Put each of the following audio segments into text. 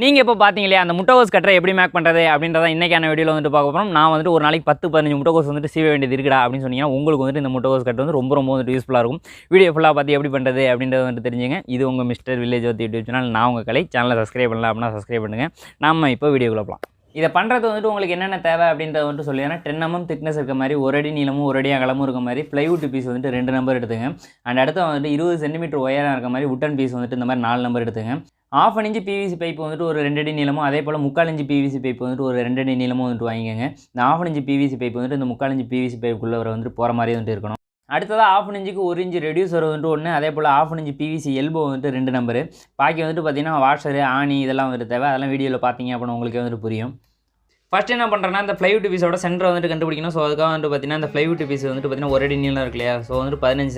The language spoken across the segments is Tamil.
நீங்கள் இப்போ பார்த்தீங்களே அந்த முட்டைகோஸ் கட்டரை எப்படி மேக் பண்ணுறது அப்படின்றத இன்றைக்கான வீடியோவில் வந்துட்டு பார்க்க போகிறோம். நான் வந்துட்டு ஒரு நாளைக்கு 10-15 முட்டைகோஸ் வந்துட்டு சீவ வேண்டியது இருக்குடா அப்படின்னு சொன்னீங்கன்னா உங்களுக்கு வந்துட்டு இந்த முட்டைகோஸ் கட்டர் வந்து ரொம்ப வந்துட்டு யூஸ்ஃபுல்லாக இருக்கும். வீடியோ ஃபுல்லாக பார்த்து எப்படி பண்ணுறது அப்படின்றத வந்துட்டு தெரிஞ்சுங்க. இது உங்கள் மிஸ்டர் வில்லேஜ் வாத்தி யூடியூப் சேனல். நான் உங்கள் கலை சேனலை சப்ஸ்கிரைப் பண்ணலாம் அப்படின்னா சப்ஸ்கிரைப் பண்ணுங்கள். நம்ம இப்போ வீடியோக்குள்ள போகலாம். இதை பண்ணுறது வந்துட்டு உங்களுக்கு என்னென்ன தேவை அப்படின்றத வந்துட்டு சொல்லிடுறேன். 10 mm திக்னஸ் இருக்க மாதிரி, ஒரு அடி நீளமும் ஒரு அடி அகலமும் இருக்க மாதிரி ப்ளைவுட் பீஸ் வந்துட்டு 2 நம்பர் எடுத்துங்க. அண்ட் அடுத்து வந்துட்டு 20 சென்டிமீட்டர் ஒயராக இருக்க மாதிரி உட்டன் பீஸ் வந்துட்டு இந்த மாதிரி 4 நம்பர் எடுத்துங்க. 1/2 inch பிவிசி பைப் வந்துட்டு ஒரு 2 அடி நீளமும், அதே போல் 3/4 inch பிவிசி பைப் வந்துட்டு ஒரு 2 அடி நீளமும் வந்துட்டு வாங்கிக்கோங்க. இந்த 1/2 inch பிவிசி பைப் வந்துட்டு இந்த 3/4 inch பிவிசி பைப்புக்குள்ளே வந்துட்டு போகிற மாதிரி வந்துட்டு இருக்கணும். அடுத்ததாக 1/2 inch 1 inch ரெடியூசர் வந்துட்டு ஒன்று, அதே போல் 1/2 inch பிவிசி எல்போ வந்துட்டு 2 நம்பரு. பாக்கி வந்துட்டு பார்த்தீங்கன்னா வாஷரு, ஆணி இதெல்லாம் வந்துட்டு தேவை. அதெல்லாம் வீடியோவில் பார்த்தீங்க அப்படின்னா உங்களுக்கு வந்துட்டு புரியும். ஃபஸ்ட் என்ன பண்ணுறேன்னா இந்த ப்ளைவுட் பீஸோட சென்டரை வந்துட்டு கண்டுபிடிக்கணும். ஸோ அதுக்காக வந்துட்டு பார்த்தீங்கன்னா இந்த ப்ளைவுட் பீஸ் வந்துட்டு பார்த்தீங்கன்னா ஒரு அடி நீளம் இருக்கு இல்லையா. ஸோ வந்துட்டு 15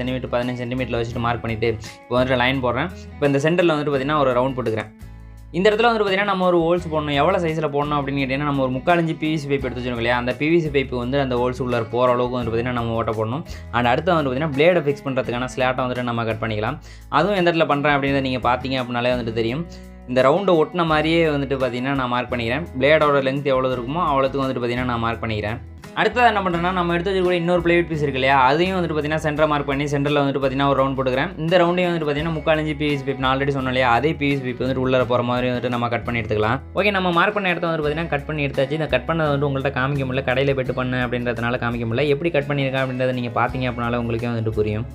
சென்டிமீட்டர் வச்சுட்டு மார்க் பண்ணிவிட்டு இப்போ வந்துட்டு லைன் போடுறேன். இப்போ இந்த சென்டரில் வந்துட்டு பார்த்தீங்கன்னா ஒரு ரவுண்ட் போட்டுக்கிறேன். இந்த இடத்துல வந்துட்டு பார்த்தீங்கன்னா நம்ம ஒரு ஹோல்ஸ் போடணும். எவ்வளோ சைஸில் போடணும் அப்படின்னு கேட்டிங்கன்னா நம்ம ஒரு 3/4 inch பிவிசி பைப் எடுத்து வச்சுருக்கோம் இல்லையா. அந்த பிவிசி பைப்பு வந்து அந்த ஹோல்ஸ் உள்ள போகிற அளவுக்கு வந்துட்டு பார்த்தீங்கன்னா நம்ம ஓட்ட போடணும். அண்ட் அடுத்து வந்துட்டு பார்த்தீங்கன்னா பிளேடை ஃபிக்ஸ் பண்ணுறதுக்கான ஸ்லாட்டை வந்துட்டு நம்ம கட் பண்ணிக்கலாம். அதுவும் எந்த இடத்துல பண்ணுறேன் அப்படின்றத நீங்கள் பார்த்தீங்க அப்படின்னாலே வந்துட்டு தெரியும். இந்த ரவுண்டை ஒட்டின மாதிரியே வந்துட்டு பார்த்தீங்கன்னா நான் மார்க் பண்ணிக்கிறேன். பிளேடோட லென்த் எவ்வளோ இருக்குமோ அவ்வளோத்துக்கு வந்துட்டு பார்த்தீங்கன்னா நான் மார்க் பண்ணிக்கிறேன். அடுத்தது என்ன பண்ணுறேன்னா நம்ம எடுத்து வச்சுக்கூட இன்னொரு ப்ளைவுட் பீஸ் இருக்கு இல்லையா, அதையும் வந்துட்டு பார்த்தீங்கன்னா சென்டரை மார்க் பண்ணி சென்டரில் வந்துட்டு பார்த்தீங்கன்னா ஒரு ரவுண்ட் போட்டுக்கிறேன். இந்த ரவுண்டையும் வந்துட்டு பார்த்தீங்கன்னா 3/4 inch பிவிசி பைப் நான் ஆல்ரெடி சொன்னோம் இல்லையா, அதே பிவிசி பைப் வந்துட்டு உள்ளே போகிற மாதிரி வந்துட்டு நம்ம கட் பண்ணி எடுத்துக்கலாம். ஓகே, நம்ம மார்க் பண்ண இடத்த வந்துட்டு பார்த்தீங்கன்னா கட் பண்ணி எடுத்தாச்சு. இந்த கட் பண்ணதை வந்து உங்கள்கிட்ட காமிக்க முடியல, கடையில் போய்ட்டு பண்ண அப்படின்றதுனால காமிக்க முடியல. எப்படி கட் பண்ணியிருக்கேன் அப்படின்றத நீங்கள் பார்த்தீங்க அப்படின்னால உங்களுக்கே வந்துட்டு புரியும்.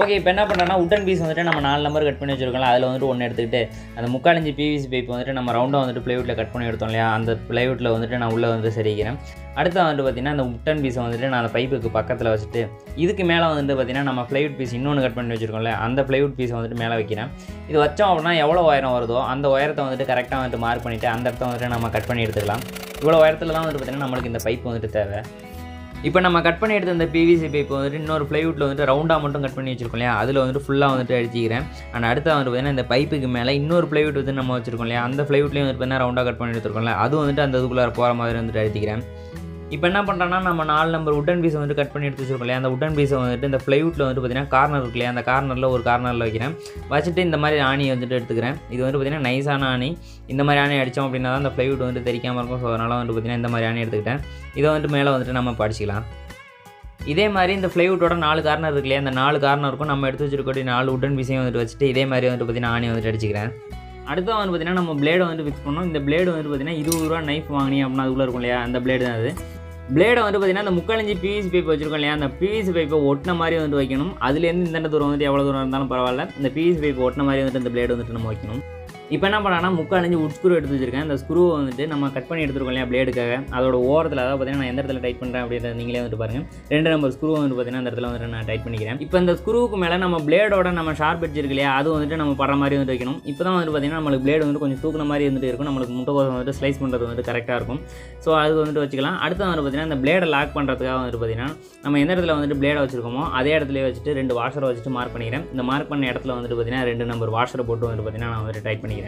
ஓகே, இப்போ என்ன பண்ணுறேன்னா உட்டன் பீஸ் வந்துட்டு நம்ம 4 நம்பர் கட் பண்ணி வச்சுருக்கோம். அதில் வந்துட்டு ஒன்று எடுத்துக்கிட்டு அந்த 3/4 inch பிவிசி பைப் வந்துட்டு நம்ம ரவுண்டாக வந்துட்டு ப்ளைவுட்டில் கட் பண்ணி எடுத்தோம் இல்லையா, அந்த ப்ளைவுட்டில் வந்துட்டு நான் உள்ளே வந்துட்டு சரிக்கிறேன். அடுத்து வந்துட்டு பார்த்திங்கன்னா அந்த உட்டன் பீஸை வந்துட்டு நான் அந்த பைப்புக்கு பக்கத்தில் வச்சுட்டு இதுக்கு மேலே வந்துட்டு பார்த்திங்கன்னா நம்ம ப்ளைவுட் பீஸ் இன்னொன்று கட் பண்ணி வச்சுருக்கோம்ல, அந்த ப்ளைவுட் பீஸை வந்துட்டு மேலே வைக்கிறேன். இது வச்சோம் அப்படின்னா எவ்வளோ உயரம் வருதோ அந்த உயரத்தை வந்துட்டு கரெக்டாக வந்துட்டு மார்க் பண்ணிவிட்டு அந்த இடத்த வந்துட்டு நம்ம கட் பண்ணி எடுத்துக்கலாம். இவ்வளோ உயரத்தில் தான் வந்துட்டு பார்த்திங்கன்னா நம்மளுக்கு இந்த பைப் வந்துட்டு தேவை. இப்போ நம்ம கட் பண்ணி எடுத்த இந்த பிவிசி பைப் வந்துட்டு இன்னொரு ப்ளைவுட்டில் வந்துட்டு ரவுண்டாக மட்டும் கட் பண்ணி வச்சுருக்கோம் இல்லையா, அதில் வந்துட்டு ஃபுல்லாக வந்துட்டு அடிச்சிக்கிறேன். அண்ட் அடுத்து வந்துட்டு பார்த்தீங்கன்னா இந்த பைப்புக்கு மேலே இன்னொரு ப்ளைவுட் வந்து நம்ம வச்சுருக்கோம் இல்லையா, அந்த ப்ளைவுட்லேயும் வந்துட்டு பார்த்தீங்கன்னா ரவுண்டாக கட் பண்ணி எடுத்துருக்கோம்ல, அது வந்துட்டு அந்த இதுக்குள்ளே போகிற மாதிரி வந்துட்டு அடிச்சிக்கிறேன். இப்போ என்ன பண்ணுறேன்னா நம்ம 4 நம்பர் உட்டன் பீஸ் வந்துட்டு கட் பண்ணி எடுத்து வச்சுருக்கோம் இல்லையா, அந்த உட்டன் பீஸை வந்துட்டு இந்த ப்ளைவுட்டில் வந்துட்டு பார்த்தீங்கன்னா கார்னர் இருக்கு இல்லையா, அந்த கார்னரில் ஒரு கார்னரில் வைக்கிறேன். வச்சுட்டு இந்த மாதிரி ஆணி வந்துட்டு எடுத்துக்கிறேன். இது வந்துட்டு பார்த்தீங்கன்னா நைஸான ஆணி. இந்த மாதிரி ஆணி அடித்தோம் அப்படின்னா தான் அந்த ப்ளைவுட் வந்துட்டு தெரிக்காமல் இருக்கும். ஸோ அதனால் வந்துட்டு பார்த்தீங்கன்னா இந்த மாதிரி ஆணி எடுத்துக்கிட்டேன். இதை வந்துட்டு மேலே வந்துட்டு நம்ம படிச்சிக்கலாம். இதே மாதிரி இந்த ப்ளைவுட்டோட 4 கார்னர் இருக்கு இல்லையா, அந்த 4 கார்னருக்கும் நம்ம எடுத்து வச்சுருக்கக்கூடிய 4 உட்டன் பீஸையும் வந்துட்டு வச்சுட்டு இதே மாதிரி வந்துட்டு பார்த்தீங்கன்னா ஆணி வந்துட்டு அடிச்சிக்கிறேன். அடுத்து வந்து பார்த்தீங்கன்னா நம்ம பிளேடை வந்து ஃபிக்ஸ் பண்ணோம். இந்த பிளேடு வந்துட்டு பார்த்தீங்கன்னா 20 ரூபா நைஃப் வாங்கினீங்க அப்படின்னா அதுக்குள்ளே இருக்கும் இல்லையா, அந்த பிளேடு தான் அது. பிளேடை வந்து பார்த்தீங்கன்னா அந்த 3/4 inch பிவிசி பைப் வச்சுருக்கோம் இல்லையா, அந்த பிவிசி பைப்பை ஒட்டின மாதிரி வந்துட்டு வைக்கணும். அதுலேருந்து இந்த தூரம் வந்துட்டு எவ்வளோ தூரம் இருந்தாலும் பரவாயில்ல, இந்த பிவிசி பைப் ஒட்டின மாதிரி வந்துட்டு இந்த பிளேடு வந்துட்டு நம்ம வைக்கணும். இப்போ என்ன பண்ணான்னா 3/4 inch உட் ஸ்க்ரூ எடுத்து வச்சிருக்கேன். இந்த ஸ்க்ரூவை வந்துட்டு நம்ம கட் பண்ணி எடுத்துருக்கோம் இல்லையா பிளேடுக்காக, அதோட ஓரத்தில் அதாவது பார்த்தீங்கன்னா நான் எந்த இடத்துல டைட் பண்ணுறேன் அப்படின்றத நீங்களே வந்துட்டு பாருங்கள். 2 நம்பர் ஸ்க்ரூ வந்து பார்த்தீங்கன்னா அந்த இடத்துல வந்துட்டு நான் டைட் பண்ணிக்கிறேன். இப்போ இந்த ஸ்க்ரூவுக்கு மேலே நம்ம பிளேடோட நம்ம ஷார்ப் எட்ஜ் இருக்கு இல்லையா, அது வந்துட்டு நம்ம படுற மாதிரி வந்துட்டு வைக்கணும். இப்போ தான் வந்துட்டு பார்த்தீங்கன்னா நம்மளுக்கு பிளேடு வந்து கொஞ்சம் தூக்குன மாதிரி வந்துட்டு இருக்கும். நம்மளுக்கு முட்டைக்கோஸ் வந்துட்டு ஸ்லைஸ் பண்ணுறது வந்துட்டு கரெக்டாக இருக்கும். ஸோ அது வந்துட்டு வச்சுக்கலாம். அடுத்து வந்து பார்த்தீங்கன்னா இந்த பிளேடை லாக் பண்ணுறதுக்காக வந்துட்டு பார்த்தீங்கன்னா நம்ம எந்த இடத்துல வந்துட்டு பிளேடை வச்சுருக்கோமோ அதே இடத்துல வச்சுட்டு 2 வாஷரை வச்சுட்டு மார்க் பண்ணிக்கிறேன். இந்த மார்க் பண்ண இடத்துல வந்துட்டு பார்த்தீங்கன்னா 2 நம்பர் வாஷரை போட்டு வந்துட்டு பார்த்தீங்கன்னா நான் வந்துட்டு டைட் பண்ணிக்கிறேன்.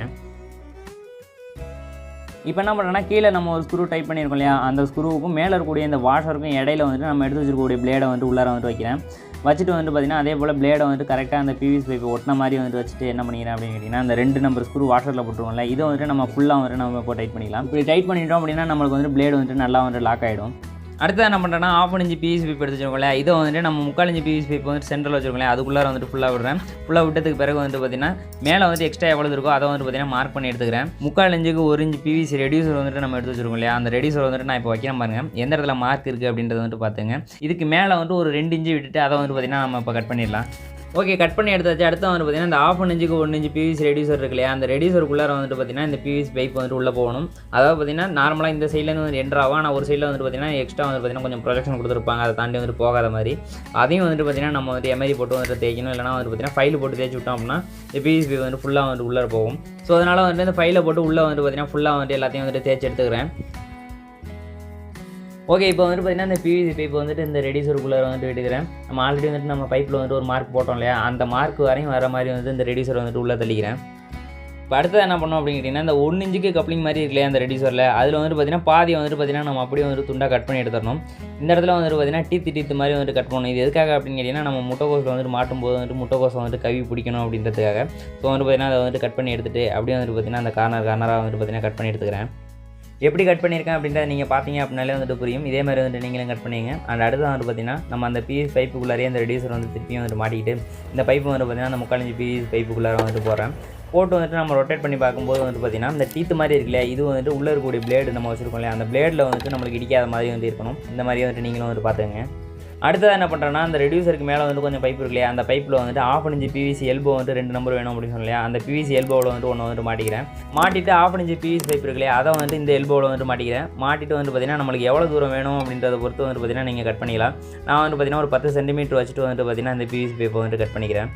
இப்போ என்ன பண்ணுறேன்னா கீழே நம்ம ஒரு ஸ்க்ரூ டைப் பண்ணியிருக்கோம் இல்லையா, அந்த ஸ்க்ரூவுக்கும் மேலே இருக்கக்கூடிய இந்த வாஷருக்கும் இடையில வந்துட்டு நம்ம எடுத்து வச்சுருக்கக்கூடிய பிளேடை வந்துட்டு உள்ளார வந்துட்டு வைக்கிறேன். வச்சுட்டு வந்துட்டு பார்த்தீங்கன்னா அதே போல் பிளேடை வந்துட்டு கரெக்டாக அந்த பிவிசி பைப் ஒட்டின மாதிரி வந்துட்டு வச்சுட்டு என்ன பண்ணிக்கிறேன் அப்படின்னு கேட்டிங்கன்னா அந்த 2 நம்பர் ஸ்க்ரூ வாஷரில் போட்டுருவோம்ல, இதை வந்துட்டு நம்ம ஃபுல்லாக வந்துட்டு நம்ம இப்போ டைட் பண்ணிக்கலாம். இப்படி டைட் பண்ணிட்டோம் அப்படின்னா நம்மளுக்கு வந்துட்டு பிளேடு வந்துட்டு நல்லா வந்துட்டு லாக் ஆகிடும். அடுத்து என்ன பண்ணுறேன்னா 1/2 inch பிவிசி பைப் எடுத்து வச்சுருக்கோம்ல, இதை வந்துட்டு நம்ம 3/4 inch பிவிசி பைப் வந்துட்டு சென்டரில் வச்சுருக்கோம்ல, அதுக்குள்ளே வந்துட்டு ஃபுல்லாக விடுறேன். ஃபுல்லாக விட்டதுக்கு பிறகு வந்துட்டு பார்த்தீங்கன்னா மேலே வந்து எக்ஸ்ட்ரா எவ்வளோ இருக்கோ அதை வந்துட்டு பார்த்தீங்கன்னா மார்க் பண்ணி எடுத்துக்கிறேன். 3/4 inch 1 inch பிவிசி ரெடியூசர் வந்துட்டு நம்ம எடுத்து வச்சுருக்கோம் இல்லையா, அந்த ரெடியூசர் வந்துட்டு நான் இப்போ வைக்கிறேன் பாருங்கள். எந்த இடத்துல மார்க் இருக்குது அப்படின்றத வந்துட்டு பார்த்துங்க. இதுக்கு மேலே வந்துட்டு ஒரு 2 inch விட்டுட்டு அதை வந்துட்டு பார்த்தீங்கன்னா நம்ம இப்போ கட் பண்ணிடலாம். ஓகே, கட் பண்ணி எடுத்தாச்சு. அடுத்து வந்து பார்த்தீங்கன்னா இந்த 1/2 inch 1 inch பிவிசி ரெடியூசர் இருக்கு இல்லையா, அந்த ரெடியூசருக்குள்ளே வந்துட்டு பார்த்தீங்கன்னா இந்த பிவிசி பைப் வந்துட்டு உள்ளே போகணும். அதாவது பார்த்தீங்கன்னா நார்மலாக இந்த சைட்லேருந்து வந்து என்ட்ரு ஆகும். ஆனால் ஒரு சைடில் வந்துட்டு பார்த்தீங்கன்னா எக்ஸ்ட்ரா வந்து பார்த்தீங்கன்னா கொஞ்சம் ப்ரொஜெக்ஷன் கொடுத்துருப்பாங்க, அதை தாண்டி வந்துட்டு போகாத மாதிரி. அதையும் வந்துட்டு பார்த்தீங்கன்னா நம்ம வந்து எம்ஐடி போட்டு வந்துட்டு தேய்க்கணும். இல்லைனா வந்துட்டு பார்த்தீங்கன்னா ஃபைல் போட்டு தேய்ச்சி விட்டோம் அப்படின்னா இந்த பிவிசி பைப் வந்துட்டு ஃபுல்லாக வந்துட்டு உள்ளே போகும். ஸோ அதனால் வந்துட்டு இந்த ஃபைலை போட்டு உள்ளே வந்துட்டு பார்த்தீங்கன்னா ஃபுல்லாக வந்துட்டு எல்லாத்தையும் வந்துட்டு தேய்ச்சி எடுத்துக்கிறேன். ஓகே, இப்போ வந்துட்டு பார்த்தீங்கன்னா இந்த பிவிசி பைப் வந்துட்டு இந்த ரெடியூசருக்குள்ளே வந்துட்டு எடுக்கிறேன். நம்ம ஆல்ரெடி வந்துட்டு நம்ம பைப்பில் வந்துட்டு ஒரு மார்க் போட்டோம் இல்லையா, அந்த மார்க் வரையும் வர மாதிரி வந்துட்டு இந்த ரெடியூசர் வந்துட்டு உள்ளே தள்ளிக்கிறேன். இப்போ அடுத்தது என்ன பண்ணோம் அப்படின்னு கேட்டிங்கன்னா இந்த 1 இன்ச்சுக்கு கப்ளிங் மாதிரி இருக்கு இல்லையா அந்த ரெடியூசரில் அதில் வந்துட்டு பார்த்திங்கன்னா பாதி வந்துட்டு பார்த்திங்கன்னா நம்ம அப்படியே வந்துட்டு துண்டாக கட் பண்ணி எடுத்துடணும். இந்த இடத்துல வந்துட்டு பார்த்திங்கன்னா டீத்து மாதிரி வந்துட்டு கட் பண்ணணும். இது எதுக்காக அப்படின்னு கேட்டிங்கன்னா நம்ம முட்டைக்கோஸில் வந்துட்டு மாட்டும் போது வந்துட்டு முட்டைக்கோஸை வந்துட்டு கவி பிடிக்கணும் அப்படின்றதுக்காக. ஸோ வந்துட்டு பார்த்திங்கன்னா அதை வந்துட்டு கட் பண்ணி எடுத்துகிட்டு அப்படியே வந்துட்டு பார்த்திங்கன்னா அந்த கார்னராக வந்துட்டு பார்த்திங்கன்னா கட் பண்ணி எடுத்துக்கிறேன். எப்படி கட் பண்ணியிருக்கேன் அப்படின்றத நீங்கள் பார்த்தீங்க அப்படின்னாலே வந்துட்டு புரியும். இதே மாதிரி வந்துட்டு நீங்களும் கட் பண்ணிங்க. அண்ட் அடுத்து வந்துட்டு பார்த்திங்கன்னா நம்ம அந்த பிவிசி பைப்புக்குள்ளாரே அந்த ரெடியூசர் வந்து திருப்பியும் வந்துட்டு மாட்டிக்கிட்டு இந்த பைப்பு வந்துட்டு பார்த்திங்கன்னா அந்த 3/4 இன்ச் பிவிசி பைப்புக்குள்ளார வந்துட்டு போடுறேன். போட்டு வந்துட்டு நம்ம ரொட்டேட் பண்ணி பார்க்கும்போது வந்துட்டு பார்த்திங்கன்னா இந்த டீத்து மாதிரி இருக்கு இல்லையா, இது வந்துட்டு உள்ளே இருக்கக்கூடிய பிளேடு நம்ம வச்சுருக்கோம் இல்லையா, அந்த பிளேடில் வந்துட்டு நம்மளுக்கு இடிக்காத மாதிரி வந்து இருக்கணும். இந்த மாதிரி வந்துட்டு நீங்களும் வந்துட்டு பார்த்துங்க. அடுத்தது என்ன பண்ணுறேன்னா அந்த ரெடியூசருக்கு மேலே வந்து கொஞ்சம் பைப் இருக்கு இல்லையா, அந்த பைப்பில் வந்துட்டு 1/2 இன்ச் பிவிசி எல்போ வந்துட்டு 2 நம்பர் வேணும் அப்படின்னு சொல்லலையா, அந்த பிவிசி எல்போவில் வந்துட்டு ஒன்று வந்துட்டு மாட்டிக்கிறேன். மாட்டிட்டு 1/2 இன்ச் பிவிசி பைப் இருக்கு இல்லையா, அதை வந்துட்டு இந்த எல்போவில் வந்துட்டு மாட்டிக்கிறேன். மாட்டிட்டு வந்து பார்த்திங்கன்னா நம்மளுக்கு எவ்வளோ தூரம் வேணும் அப்படின்றத பொறுத்து வந்துட்டு பார்த்திங்கன்னா நீங்கள் கட் பண்ணிக்கலாம். நான் வந்து பார்த்திங்கன்னா ஒரு 10 சென்டிமீட்டர் வச்சுட்டு வந்துட்டு பார்த்திங்கன்னா இந்த பிவிசி பைப்பை வந்துட்டு கட் பண்ணிக்கிறேன்.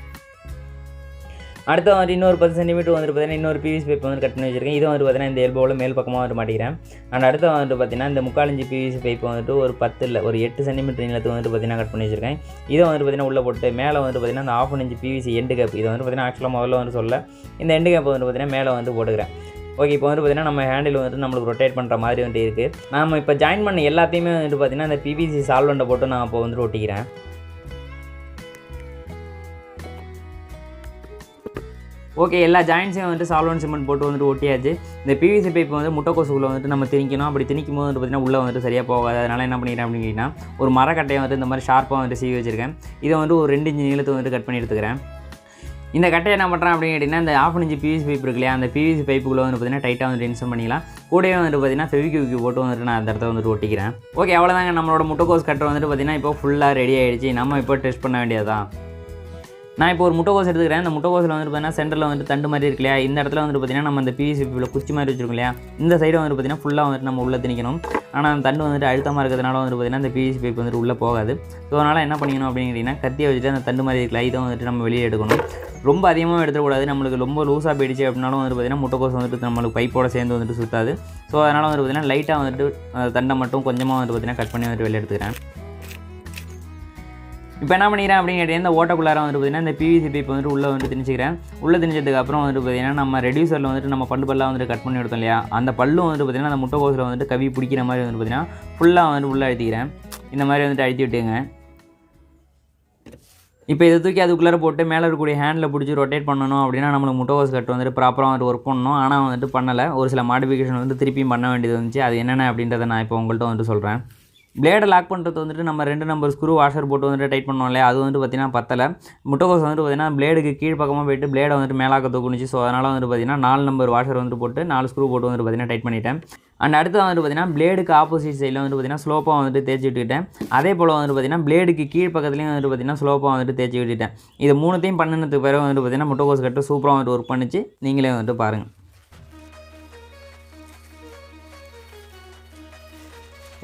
அடுத்து வந்துட்டு இன்னொரு 10 சென்டிமீட்டர் வந்துட்டு பார்த்திங்கன்னா இன்னொரு பிவிசி பைப் வந்து கட் பண்ணி வச்சிருக்கேன். இதை வந்துட்டு பார்த்திங்கன்னா இந்த எல்போவில் மேல் பக்கமாக வந்துட்டு மாட்டிக்கிறேன். அண்ட் அடுத்து வந்துட்டு பார்த்திங்கன்னா இந்த 3/4 இன்ச் பிவிசி பைப் வந்துட்டு ஒரு 10 இல்லை ஒரு 8 சென்டிமீட்டர் நீளத்துக்கு வந்துட்டு பார்த்திங்கன்னா கட் பண்ணி வச்சிருக்கேன். இதை வந்துட்டு பார்த்திங்கன்னா உள்ளே போட்டு மேலே வந்துட்டு பார்த்திங்கன்னா அந்த 1/2 இன்ச் பிவிசி எண்டு கேப் இதை வந்துட்டு பார்த்திங்கன்னா ஆக்சுவலாக முதல்ல வந்து சொல்ல இந்த எண்டு கேப் வந்துட்டு பார்த்திங்கன்னா மேலே வந்து போட்டுக்கிறேன். ஓகே, இப்போ வந்துட்டு பார்த்திங்கன்னா நம்ம ஹேண்டில் வந்துட்டு நம்மளுக்கு ரொட்டேட் பண்ணுற மாதிரி வந்துட்டு இருக்குது. நம்ம இப்போ ஜாயின் பண்ண எல்லாத்தையுமே வந்துட்டு பார்த்திங்கன்னா இந்த பிவிசி சால்வெண்ட்டை போட்டு நான் இப்போ வந்துட்டு ஒட்டிக்கிறேன். ஓகே, எல்லா ஜாயின்ட்ஸையும் வந்துட்டு சால்வன் சிமெண்ட் போட்டு வந்துட்டு ஒட்டியாச்சு. இந்த பிவிசி பைப் வந்து முட்டைக்கோசுக்குள்ளே வந்துட்டு நம்ம திணிக்கணும். அப்படி திணிக்கும் போது வந்துட்டு பார்த்திங்கன்னா உள்ளே வந்துட்டு சரியாக போகாது. அதனால் என்ன பண்ணிக்கிறேன் அப்படின்னு கேட்டிங்கன்னா ஒரு மரக்கட்டையை வந்துட்டு இந்த மாதிரி ஷார்ப்பாக வந்துட்டு சீவி வச்சுருக்கேன். இதை வந்துட்டு ஒரு 2 இன்ச் நீளத்துக்கு வந்துட்டு கட் பண்ணி எடுத்துக்கிறேன். இந்த கட்டையை என்ன பண்ணுறேன் அப்படின்னு கேட்டிங்கன்னா இந்த 1/2 இன்ச் பிவிசி பைப் இருக்கு இல்லையா, அந்த பிவிசி பைப்புக்குள்ளே வந்து பார்த்திங்கன்னா டைட்டாக வந்துட்டு இன்ஸ்டால் பண்ணிக்கலாம். கூடவே வந்துட்டு பார்த்திங்கன்னா ஃபெவிக்விக் போட்டு வந்துட்டு நான் அந்த இடத்த வந்துட்டு ஒட்டிக்கிறேன். ஓகே, அவ்வளோதாங்க. நம்மளோட முட்டைக்கோஸ் கட்டர் வந்துட்டு பார்த்திங்கன்னா இப்போ ஃபுல்லாக ரெடி ஆகிடுச்சு. நம்ம இப்போ டெஸ்ட் பண்ண வேண்டியதான். நான் இப்போ ஒரு முட்டைக்கோஸ் எடுத்துக்கிறேன். இந்த முட்டைக்கோஸில் வந்துட்டு பார்த்தீங்கன்னா சென்டரில் வந்துட்டு தண்டு மாதிரி இருக்கு இல்லையா, இந்த இடத்துல வந்துட்டு பார்த்திங்கன்னா நம்ம அந்த பிவிசி பைப்பில் குச்சி மாதிரி வச்சிருக்கோம் இல்லையா, இந்த சைடு வந்துட்டு பார்த்திங்கன்னா ஃபுல்லாக வந்துட்டு நம்ம உள்ளே திணிக்கணும். ஆனால் அந்த தண்டு வந்துட்டு அழுத்தமாக இருக்கிறதுனால வந்துட்டு பார்த்திங்கன்னா அந்த பிவிசி பைப் வந்துட்டு உள்ளே போகாது. ஸோ அதனால் என்ன பண்ணிக்கணும் அப்படின்னு கேட்டிங்கன்னா கத்தியை வச்சுட்டு அந்த தண்டு மாதிரி இருக்கல இதை வந்துட்டு நம்ம வெளியே எடுக்கணும். ரொம்ப அதிகமாக எடுத்துக்கூடாது. நம்மளுக்கு ரொம்ப லூஸாக போயிடுச்சு அப்படின்னாலும் வந்துட்டு பார்த்திங்கன்னா முட்டைக்கோஸ் வந்துட்டு நம்மளுக்கு பைப்போட சேர்ந்து வந்துட்டு சுற்றாது. ஸோ அதனால் வந்துட்டு பார்த்திங்கன்னா லைட்டாக வந்துட்டு தண்டை மட்டும் கொஞ்சமாக வந்துட்டு பார்த்திங்கன்னா கட் பண்ணி வந்துட்டு வெளியே எடுத்துக்கிறேன். இப்போ என்ன பண்ணிக்கிறேன் அப்படின்னு கேட்டிங்கன்னா இந்த ஓட்டக்குள்ளார வந்துட்டு பார்த்திங்கன்னா இந்த பிவிசி பைப் வந்துட்டு உள்ளே வந்துட்டு திணிச்சிக்கிறேன். உள்ளே திணிச்சதுக்கு அப்புறம் வந்துட்டு பார்த்திங்கன்னா நம்ம ரெடியூசரில் வந்துட்டு நம்ம பல்லாக வந்துட்டு கட் பண்ணி எடுத்தோம் இல்லையா, அந்த பல்லும் வந்துட்டு பார்த்திங்கன்னா அந்த முட்டைக்கோஸில் வந்துட்டு கவி பிடிக்கிற மாதிரி வந்துட்டு பார்த்திங்கன்னா ஃபுல்லாக வந்துட்டு உள்ளே அழுத்திக்கிறேன். இந்த மாதிரி வந்துட்டு அழுத்தி விட்டுங்க. இப்போ இதை தூக்கி அதுக்குள்ளே போட்டு மேலே இருக்கக்கூடிய ஹேண்டில் பிடிச்சி ரொட்டேட் பண்ணணும் அப்படின்னா நம்மளுக்கு முட்டைக்கோஸ் கட்டு வந்துட்டு ப்ராப்பராக வந்துட்டு ஒர்க் பண்ணணும். ஆனால் வந்துட்டு பண்ணலை. ஒரு சில மாடிஃபிகேஷன் வந்து திருப்பியும் பண்ண வேண்டியது வந்துச்சு. அது என்னென்ன அப்படின்றத நான் இப்போ உங்கள்கிட்ட வந்துட்டு சொல்கிறேன். பிளேடை லாக் பண்ணுறது வந்துட்டு நம்ம 2 நம்பர் ஸ்க்ரூ வாஷர் போட்டு வந்துட்டு டைட் பண்ணோம் இல்லையா, அது வந்துட்டு பார்த்திங்கன்னா பத்தலை. முட்டைக்கோஸ் வந்துட்டு பார்த்திங்கன்னா பிளேடுக்கு கீழ் பக்கமாக போய்ட்டு பிளேடை வந்துட்டு மேலாக்க தூக்குனுச்சு. ஸோ அதனால் வந்துட்டு பார்த்திங்கன்னா 4 நம்பர் வாஷர் வந்துட்டு போட்டு 4 ஸ்க்ரூ போட்டு வந்துட்டு பார்த்திங்கன்னா டைட் பண்ணிட்டேன். அண்ட் அடுத்து வந்துட்டு பார்த்திங்கன்னா பிளேடுக்கு ஆப்போசிட் சைடில் வந்துட்டு பார்த்திங்கன்னா ஸ்லோப்பாக வந்துட்டு தேய்ச்சி விட்டுக்கிட்டேன். அதே போல் வந்துட்டு பார்த்திங்கன்னா பிளேடுக்கு கீழ் பக்கத்துலேயும் வந்துட்டு பார்த்திங்கன்னா ஸ்லோப்பாக வந்துட்டு தேய்ச்சி விட்டுட்டேன். இது 3த்தையும் பண்ணினதுக்கு பிறகு வந்துட்டு பார்த்திங்கன்னா முட்டைக்கோஸ் கட்டு சூப்பராக வந்துட்டு ஒர்க் பண்ணிச்சு. நீங்களே வந்துட்டு பாருங்கள்.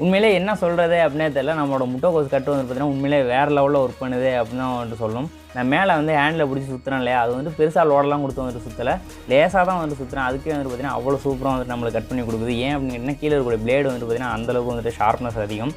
உண்மையிலே என்ன சொல்கிறது அப்படின்னே தெரியல. நம்மளோட முட்டைக்கோஸ் கட்டு வந்து பார்த்திங்கன்னா உண்மையிலே வேறு லெவலில் ஒர்க் பண்ணுது அப்படின்னு தான் வந்துட்டு சொல்லணும். நான் மேலே வந்து ஹேண்டில் பிடிச்சி சுற்றுறேன் இல்லையா, அது வந்து பெருசாக லோடெல்லாம் கொடுத்து வந்துட்டு சுற்றலை, லேசாக தான் வந்துட்டு சுற்றுறேன். அதுக்கே வந்துட்டு பார்த்திங்கன்னா அவ்வளோ சூப்பராக வந்துட்டு நம்மளுக்கு கட் பண்ணி கொடுக்குது. ஏன் அப்படின்னு கேட்டிங்கன்னா கீழே இருக்கக்கூடிய பிளேடு வந்துட்டு பார்த்திங்கன்னா அந்தளவுக்கு வந்துட்டு ஷார்ப்னஸ் அதிகம்.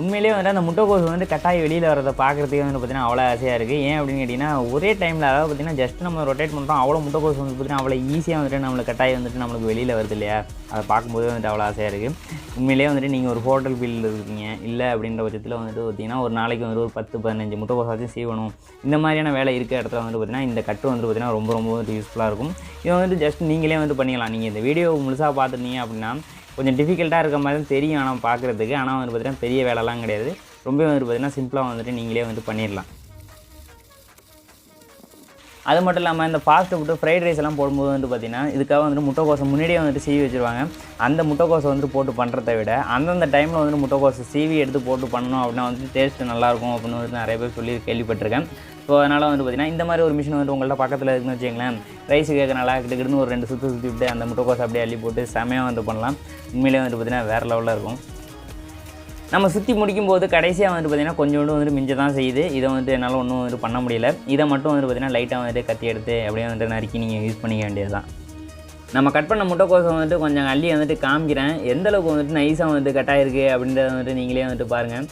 உண்மையிலேயே வந்துட்டு அந்த முட்டைக்கோஸ் வந்து கட்டாயி வெளியில் வரதை பார்க்குறதுக்கே வந்து பார்த்திங்கன்னா அவ்வளோ ஆசையாக இருக்குது. ஏன் அப்படின்னு கேட்டிங்கன்னா ஒரே டைமில் அதாவது பார்த்திங்கன்னா ஜஸ்ட் நம்ம ரொட்டேட் பண்ணுறோம், அவ்வளோ முட்டைக்கோஸ் வந்து பார்த்திங்கன்னா அவ்வளோ ஈஸியாக வந்துட்டு நம்மளுக்கு கட்டாயி வந்துட்டு நம்மளுக்கு வெளியில் வருது இல்லையா, அதை பார்க்கும்போது வந்துட்டு அவ்வளோ ஆசையாக இருக்குது. உண்மையிலேயே வந்துட்டு நீங்கள் ஒரு ஹோட்டல் ஃபீல்டில் இருக்கீங்க இல்லை அப்படின்ற பட்சத்தில் வந்துட்டு பார்த்திங்கன்னா ஒரு நாளைக்கு வந்துட்டு ஒரு 10-15 முட்டைக்கோஸாச்சும் சீவணும், இந்த மாதிரியான வேலை இருக்கிற இடத்துல வந்துட்டு பார்த்திங்கன்னா இந்த கட்டு வந்துட்டு பார்த்திங்கன்னா ரொம்ப வந்துட்டு யூஸ்ஃபுல்லாக இருக்கும். இது வந்துட்டு ஜஸ்ட் நீங்களே வந்து பண்ணிக்கலாம். நீங்கள் இந்த வீடியோ முழுசாக பார்த்துட்டீங்க அப்படின்னா கொஞ்சம் டிஃபிகல்ட்டாக இருக்க மாதிரி தெரியும் ஆனால் பார்க்குறதுக்கு. ஆனால் வந்து பார்த்திங்கன்னா பெரிய வேலைலாம் கிடையாது. ரொம்ப வந்து பார்த்திங்கன்னா சிம்பிளாக வந்துட்டு நீங்களே வந்து பண்ணிடலாம். அது மட்டும் இல்லாமல் இந்த ஃபாஸ்ட் ஃபுட்டு ஃப்ரைட் ரைஸ் எல்லாம் போடும்போது வந்து பார்த்திங்கன்னா இதுக்காக வந்துட்டு முட்டைக்கோஸை முன்னாடியே வந்துட்டு சீவி வச்சுருவாங்க. அந்த முட்டைக்கோஸை வந்துட்டு போட்டு பண்ணுறதை விட அந்தந்த டைமில் வந்துட்டு முட்டைக்கோஸை சீவி எடுத்து போட்டு பண்ணணும் அப்படின்னா வந்துட்டு டேஸ்ட்டு நல்லாயிருக்கும் அப்படின்னு வந்துட்டு நிறைய பேர் சொல்லி கேள்விப்பட்டிருக்கேன். ஸோ அதனால் வந்து பார்த்திங்கன்னா இந்த மாதிரி ஒரு மிஷின் வந்துட்டு உங்கள்ட்ட பக்கத்தில் இருக்குன்னு வச்சுங்களேன், ரைஸ் கேட்கறனால கிட்டக்கிட்டு ஒரு 2 சுற்றி விட்டு அந்த முட்டைக்கோஸை அப்படியே அள்ளி போட்டு செமையாக வந்து பண்ணலாம். உண்மையிலே வந்துட்டு பார்த்திங்கன்னா வேறு லெவலில் இருக்கும். நம்ம சுற்றி முடிக்கும்போது கடைசியாக வந்துட்டு பார்த்திங்கன்னா கொஞ்சோண்டு வந்துட்டு மிஞ்ச தான் செய்யுது. இதை வந்துட்டு என்னால் ஒன்றும் வந்துட்டு பண்ண முடியல. இதை மட்டும் வந்துட்டு பார்த்திங்கன்னா லைட்டாக வந்துட்டு கத்தி எடுத்து அப்படியே வந்துட்டு நறுக்கி நீங்கள் யூஸ் பண்ணிக்க வேண்டியது தான். நம்ம கட் பண்ண முட்டைக்கோஸை வந்துட்டு கொஞ்சம் அள்ளி வந்துட்டு காமிக்கிறேன். எந்தளவுக்கு வந்துட்டு நைஸாக வந்துட்டு கட்டாயிருக்கு அப்படின்றத வந்துட்டு நீங்களே வந்துட்டு பாருங்கள்.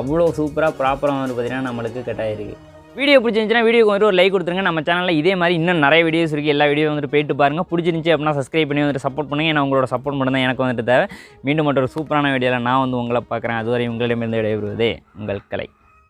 அவ்வளோ சூப்பராக ப்ராப்பராக வந்துட்டு பார்த்திங்கன்னா நம்மளுக்கு கட்டாயிருக்கு. வீடியோ பிடிச்சிருந்துச்சுன்னா வீடியோக்கு வந்துட்டு ஒரு லைக் கொடுத்துருங்க. நம்ம சேனலில் இதே மாதிரி இன்னும் நிறைய வீடியோஸ் இருக்குது. எல்லா வீடியோ வந்துட்டு போயிட்டு பாருங்கள். பிடிச்சிருந்துச்சி அப்படின்னா சப்ஸ்கிரைப் பண்ணி வந்துட்டு சப்போர்ட் பண்ணுங்கள். ஏன்னா உங்களோட சப்போர்ட் மட்டும் தான் எனக்கு வந்துட்டு தேவை. மீண்டும் மட்டும் ஒரு சூப்பரான வீடியோவில் நான் வந்து உங்களை பார்க்குறேன். அதுவரை உங்களிடமிருந்து விடைபெறுவதே உங்கள் கலை.